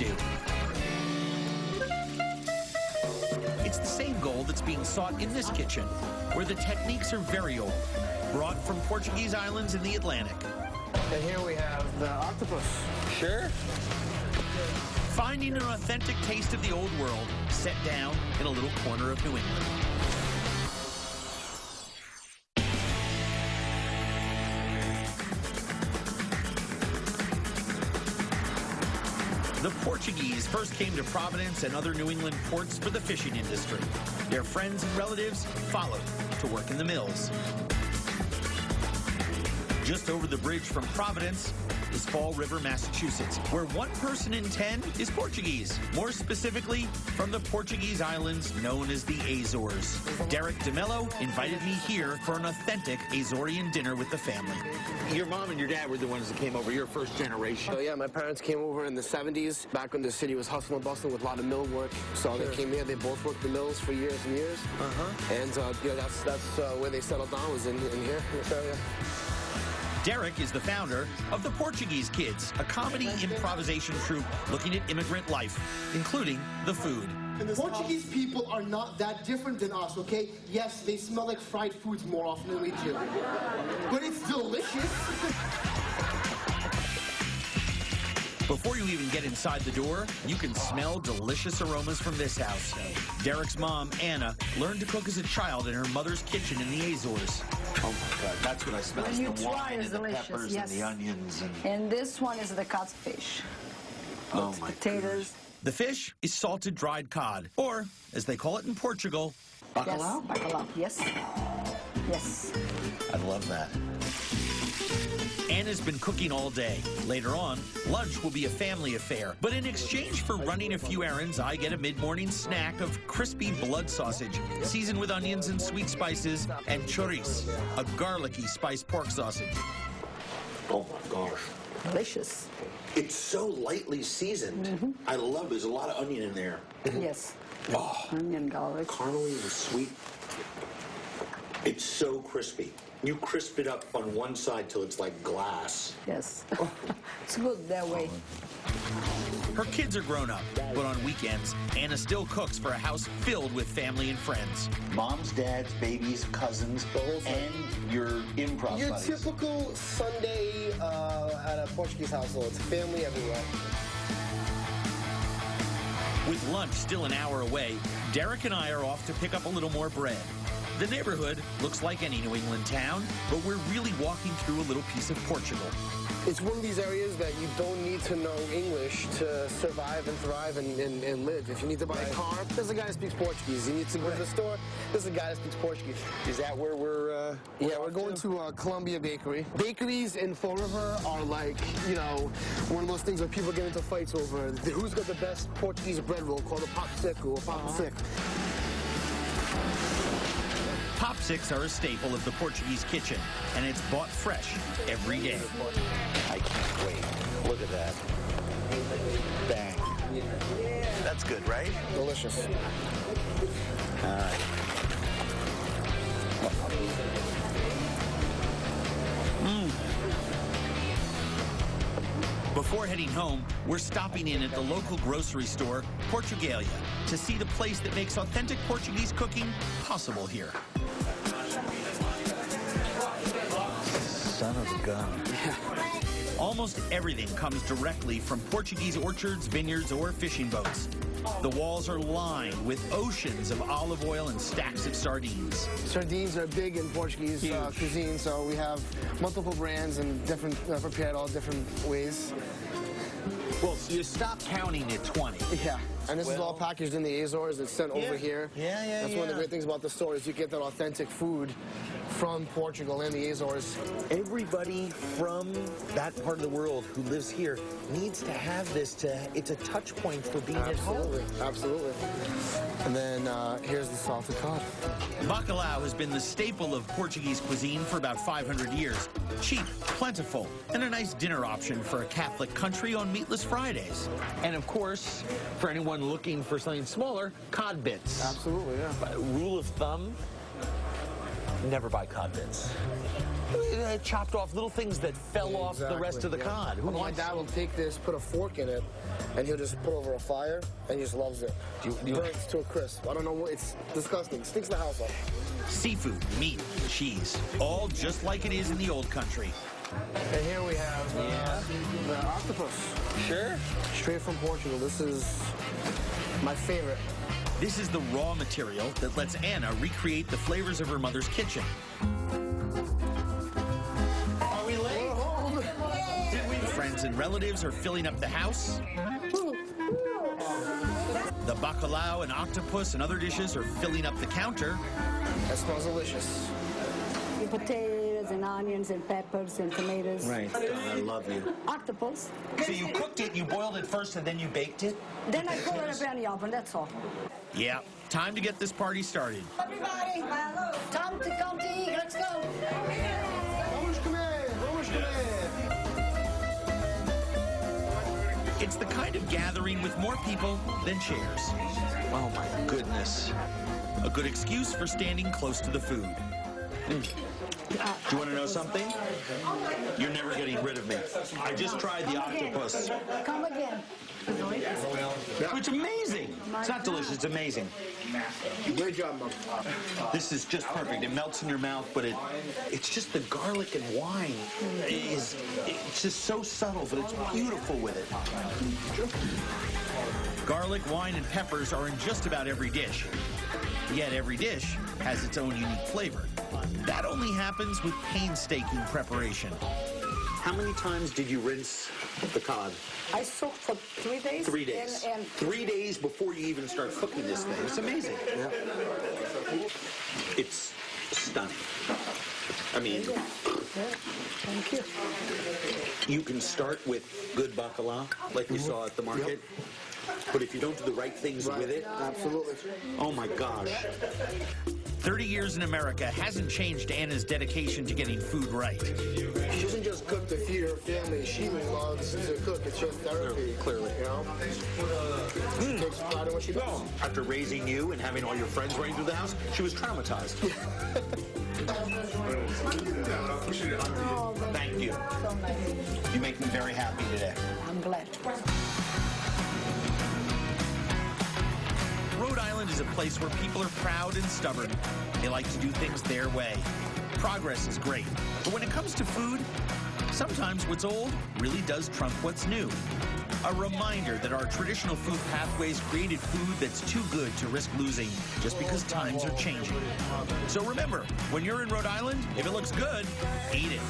do. It's the same goal that's being sought in this kitchen, where the techniques are very old, brought from Portuguese islands in the Atlantic. And here we have the octopus. Sure. Finding an authentic taste of the old world set down in a little corner of New England. The Portuguese first came to Providence and other New England ports for the fishing industry. Their friends and relatives followed to work in the mills. Just over the bridge from Providence is Fall River, Massachusetts, where 1 person in 10 is Portuguese. More specifically, from the Portuguese islands known as the Azores. Derek DeMello invited me here for an authentic Azorean dinner with the family. Your mom and your dad were the ones that came over, your first generation. Oh, yeah, my parents came over in the 70s, back when the city was hustling and bustling with a lot of mill work. So they came here, they both worked the mills for years and years. And yeah, that's where they settled down, was in here, in this area. Derek is the founder of the Portuguese Kids, a comedy improvisation troupe looking at immigrant life, including the food. The Portuguese people are not that different than us, okay? Yes, they smell like fried foods more often than we do. But it's delicious. Before you even get inside the door, you can smell delicious aromas from this house. Derek's mom, Anna, learned to cook as a child in her mother's kitchen in the Azores. Oh my God, that's what I smell. When you the try, wine it's and the delicious, peppers yes. and the onions. And this one is the catfish. Oh my Potatoes. The fish is salted dried cod, or, as they call it in Portugal, bacalhau? Yes, bacalhau, yes. Yes. I love that. Anna's been cooking all day. Later on, lunch will be a family affair. But in exchange for running a few errands, I get a mid-morning snack of crispy blood sausage, seasoned with onions and sweet spices, and chorizo, a garlicky spiced pork sausage. Oh my gosh. Delicious. It's so lightly seasoned. I love it. There's a lot of onion in there. Yes. Oh, Onion, garlic. caramely and sweet. It's so crispy. You crisp it up on one side till it's like glass. Yes. It's good that way. Her kids are grown up, but on weekends, Anna still cooks for a house filled with family and friends. Moms, dads, babies, cousins, and your improv Your buddies. typical Sunday at a Portuguese household. It's family everywhere. With lunch still an hour away, Derek and I are off to pick up a little more bread. The neighborhood looks like any New England town, but we're really walking through a little piece of Portugal. It's one of these areas that you don't need to know English to survive and thrive and live. If you need to buy a car, there's a guy that speaks Portuguese. You need to go to the store, there's a guy that speaks Portuguese. Is that where we're... Yeah, we're going to Columbia Bakery. Bakeries in Fall River are like, you know, one of those things where people get into fights over who's got the best Portuguese bread roll called a popsicle or popsicle. Popsicks are a staple of the Portuguese kitchen, and it's bought fresh every day. I can't wait. Look at that. Bang. That's good, right? Delicious. All right. Before heading home, we're stopping in at the local grocery store, Portugalia, to see the place that makes authentic Portuguese cooking possible here. Son of a gun. Almost everything comes directly from Portuguese orchards, vineyards, or fishing boats. The walls are lined with oceans of olive oil and stacks of sardines. Sardines are big in Portuguese cuisine, so we have multiple brands and different prepared all different ways. Well, so you stop counting at 20. Yeah, and this is all packaged in the Azores. It's sent over here. That's one of the great things about the store is you get that authentic food from Portugal and the Azores. Everybody from that part of the world who lives here needs to have this it's a touch point for being at home. Absolutely. And then here's the salted cod. Bacalhau has been the staple of Portuguese cuisine for about 500 years. Cheap, plentiful, and a nice dinner option for a Catholic country on meatless Fridays. And of course, for anyone looking for something smaller, cod bits. Absolutely, yeah. Rule of thumb, never buy cod bits. Chopped off little things that fell off the rest of the cod. Who My wants? dad will take this, put a fork in it, and he'll just put it over a fire, and he just loves it. Burns to a crisp. I don't know what, it's disgusting. Stinks the house up. Seafood, meat, cheese, all just like it is in the old country. And here we have the octopus. Sure. Straight from Portugal. This is my favorite. This is the raw material that lets Anna recreate the flavors of her mother's kitchen. Are we late? Friends and relatives are filling up the house. The bacalao and octopus and other dishes are filling up the counter. That smells delicious. Potatoes and onions and peppers and tomatoes. Right. I love you. Octopus. So you cooked it, you boiled it first, and then you baked it? Then I put it in the oven, that's all. Yeah, time to get this party started. Everybody, time to come to eat. Let's go. Vamos comer! Vamos comer! It's the kind of gathering with more people than chairs. Oh, my goodness. A good excuse for standing close to the food. Do you want to know something? You're never getting rid of me. I just tried the octopus. Come again. It's amazing. It's not delicious, it's amazing. Great job, Mom. This is just perfect. It melts in your mouth, but it's just the garlic and wine. It's just so subtle, but it's beautiful with it. Garlic, wine, and peppers are in just about every dish. Yet every dish has its own unique flavor. That only happens with painstaking preparation. How many times did you rinse the cod? I soaked for 3 days. 3 days. And 3 days before you even start cooking this thing. It's amazing. Yeah. It's stunning. I mean, thank you. you can start with good bacalao, like we saw at the market. But if you don't do the right things with it, Absolutely. oh my gosh. 30 years in America hasn't changed Anna's dedication to getting food right. She doesn't just cook to feed her family. She loves to cook. It's her therapy. Clearly. You know? She takes pride in what she does. After raising you and having all your friends running through the house, she was traumatized. Thank you. So nice. You make me very happy today. I'm glad. Rhode Island is a place where people are proud and stubborn. They like to do things their way. Progress is great, but when it comes to food, sometimes what's old really does trump what's new. A reminder that our traditional food pathways created food that's too good to risk losing just because times are changing. So remember, when you're in Rhode Island, if it looks good, eat it.